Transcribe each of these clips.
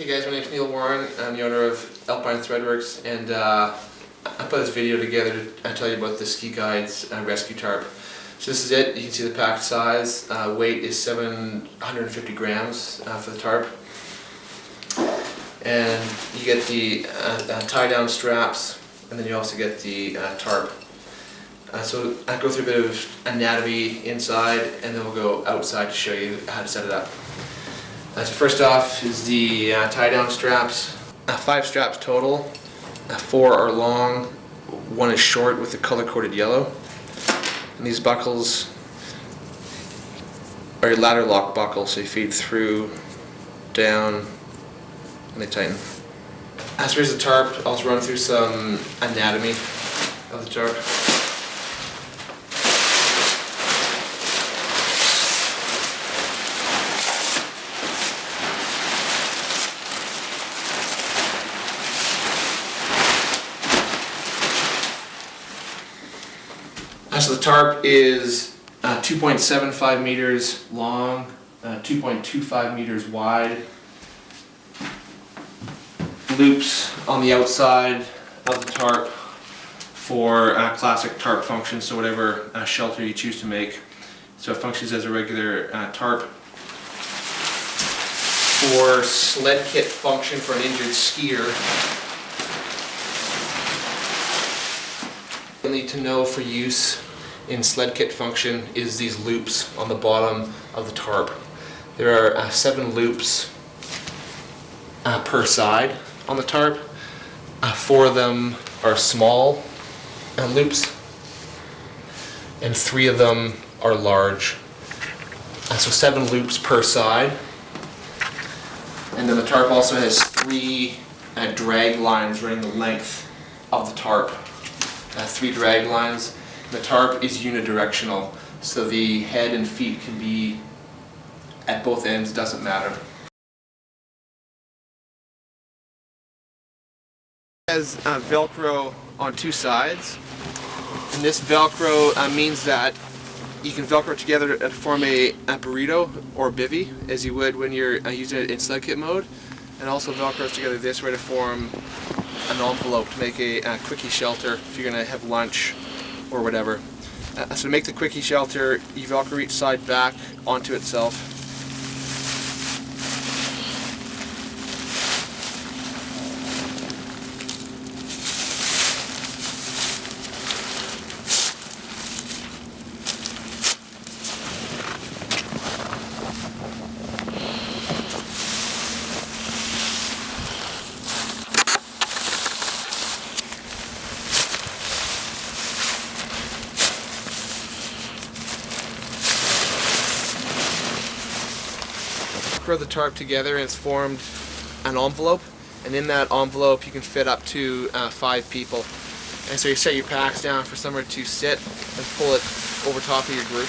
Hey guys, my name is Neil Warren. I'm the owner of Alpine Threadworks, and I put this video together to tell you about the Ski Guides rescue tarp. So this is it. You can see the packed size. Weight is 750 grams for the tarp. And you get the tie-down straps, and then you also get the tarp. So I'll go through a bit of anatomy inside, and then we'll go outside to show you how to set it up. So first off is the tie-down straps. 5 straps total. 4 are long, 1 is short with the color-coded yellow. And these buckles are ladder lock buckles, so you feed through, down, and they tighten. As far as the tarp, I'll just run through some anatomy of the tarp. So the tarp is 2.75 meters long, 2.25 meters wide. Loops on the outside of the tarp for classic tarp functions, so whatever shelter you choose to make. So it functions as a regular tarp. For sled kit function for an injured skier, you'll need to know for use in sled kit function is these loops on the bottom of the tarp. There are 7 loops per side on the tarp. 4 of them are small loops, and 3 of them are large. So 7 loops per side. And then the tarp also has 3 drag lines running the length of the tarp. 3 drag lines. The tarp is unidirectional, so the head and feet can be at both ends, doesn't matter. It has Velcro on 2 sides, and this Velcro means that you can Velcro together to form a burrito or bivvy, as you would when you're using it in sled kit mode, and also Velcros together this way to form an envelope to make a quickie shelter if you're going to have lunch or whatever. So to make the quickie shelter, you Velcro each side back onto itself. Throw the tarp together and it's formed an envelope, and in that envelope you can fit up to 5 people. And so you set your packs down for somewhere to sit and pull it over top of your group.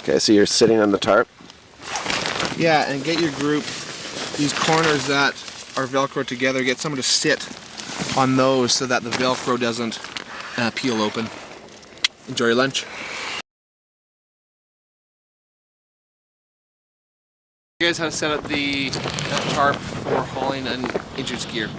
Okay, so you're sitting on the tarp? Yeah, and get your group, these corners that are Velcro together, get someone to sit on those so that the Velcro doesn't peel open. Enjoy your lunch. You guys how to set up the tarp for hauling an injured skier.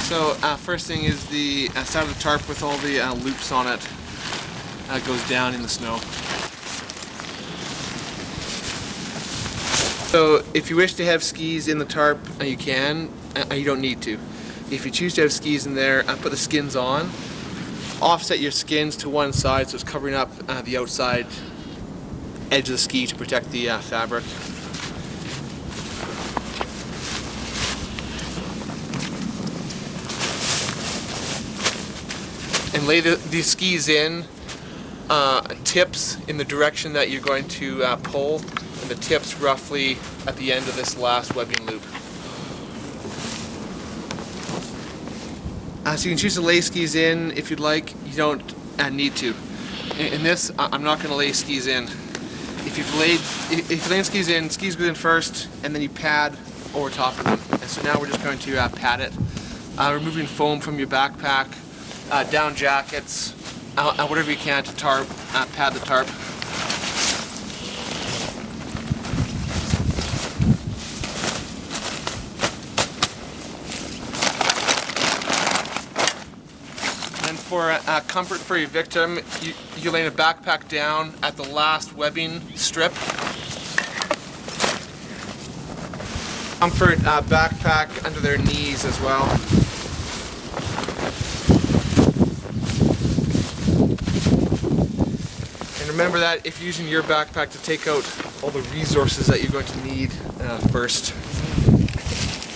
So first thing is the side of the tarp with all the loops on it goes down in the snow. So if you wish to have skis in the tarp, you can. You don't need to. If you choose to have skis in there, put the skins on. Offset your skins to one side so it's covering up the outside edge of the ski to protect the fabric. lay these skis in tips in the direction that you're going to pull, and the tips roughly at the end of this last webbing loop. So you can choose to lay skis in if you'd like. You don't need to. In this, I'm not going to lay skis in. If you're laying skis go in first, and then you pad over top of them. And so now we're just going to pad it. Removing foam from your backpack, down jackets, whatever you can to tarp, pad the tarp. And for comfort for your victim, you lay a backpack down at the last webbing strip. Comfort backpack under their knees as well. And remember that if you're using your backpack to take out all the resources that you're going to need first.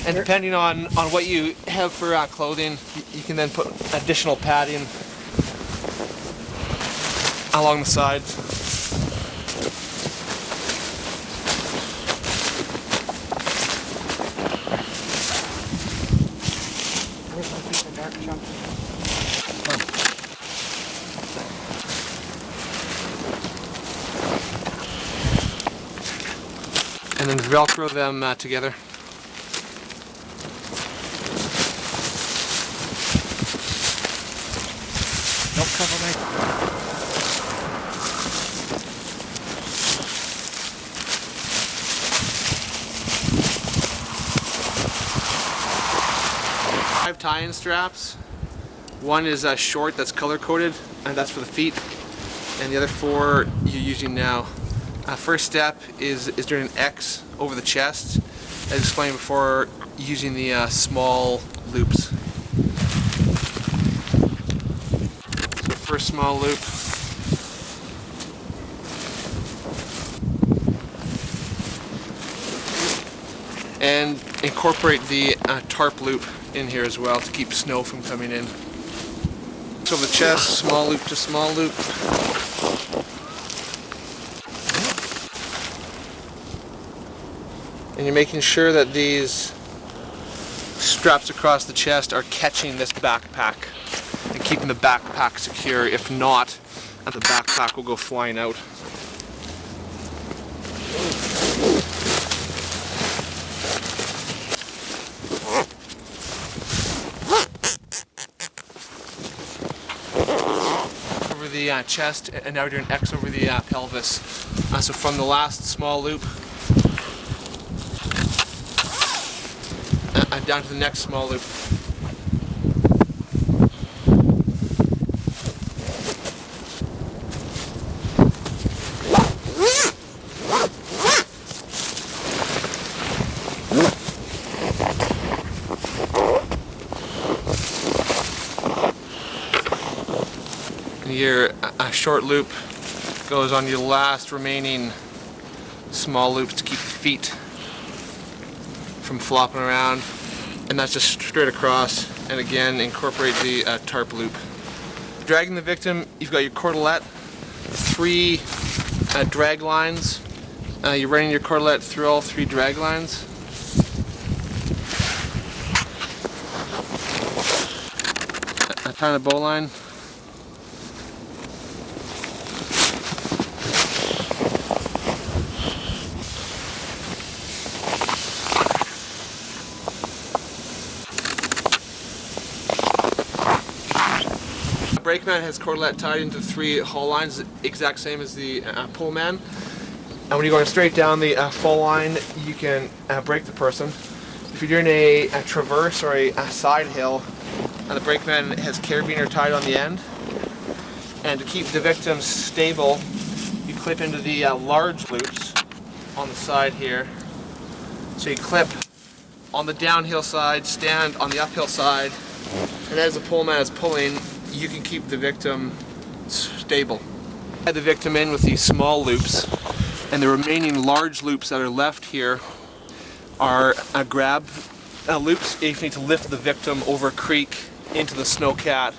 And depending on what you have for clothing, you can then put additional padding along the sides. And then Velcro them together. Don't cover me. Five tie-in straps. One is short, that's color-coded, and that's for the feet. And the other four you're using now. First step is doing an X over the chest, as explained before, using the small loops. So first small loop. And incorporate the tarp loop in here as well to keep snow from coming in. So the chest, small loop to small loop. And you're making sure that these straps across the chest are catching this backpack and keeping the backpack secure. If not, the backpack will go flying out. Over the chest, and now we're doing X over the pelvis. So from the last small loop, down to the next small loop. And your short loop goes on your last remaining small loops to keep the feet from flopping around. And that's just straight across, and again incorporate the tarp loop. Dragging the victim, you've got your cordelette, 3 drag lines. You're running your cordelette through all 3 drag lines. Tying the bowline. Brakeman has cordelette tied into 3 haul lines, exact same as the pullman. And when you're going straight down the fall line, you can brake the person. If you're doing a traverse or a side hill, the brakeman has carabiner tied on the end. And to keep the victim stable, you clip into the large loops on the side here. So you clip on the downhill side, stand on the uphill side, and as the pullman is pulling, you can keep the victim stable. Add the victim in with these small loops, and the remaining large loops that are left here are grab loops if you need to lift the victim over a creek into the snowcat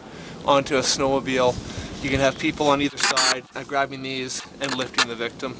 onto a snowmobile. You can have people on either side grabbing these and lifting the victim.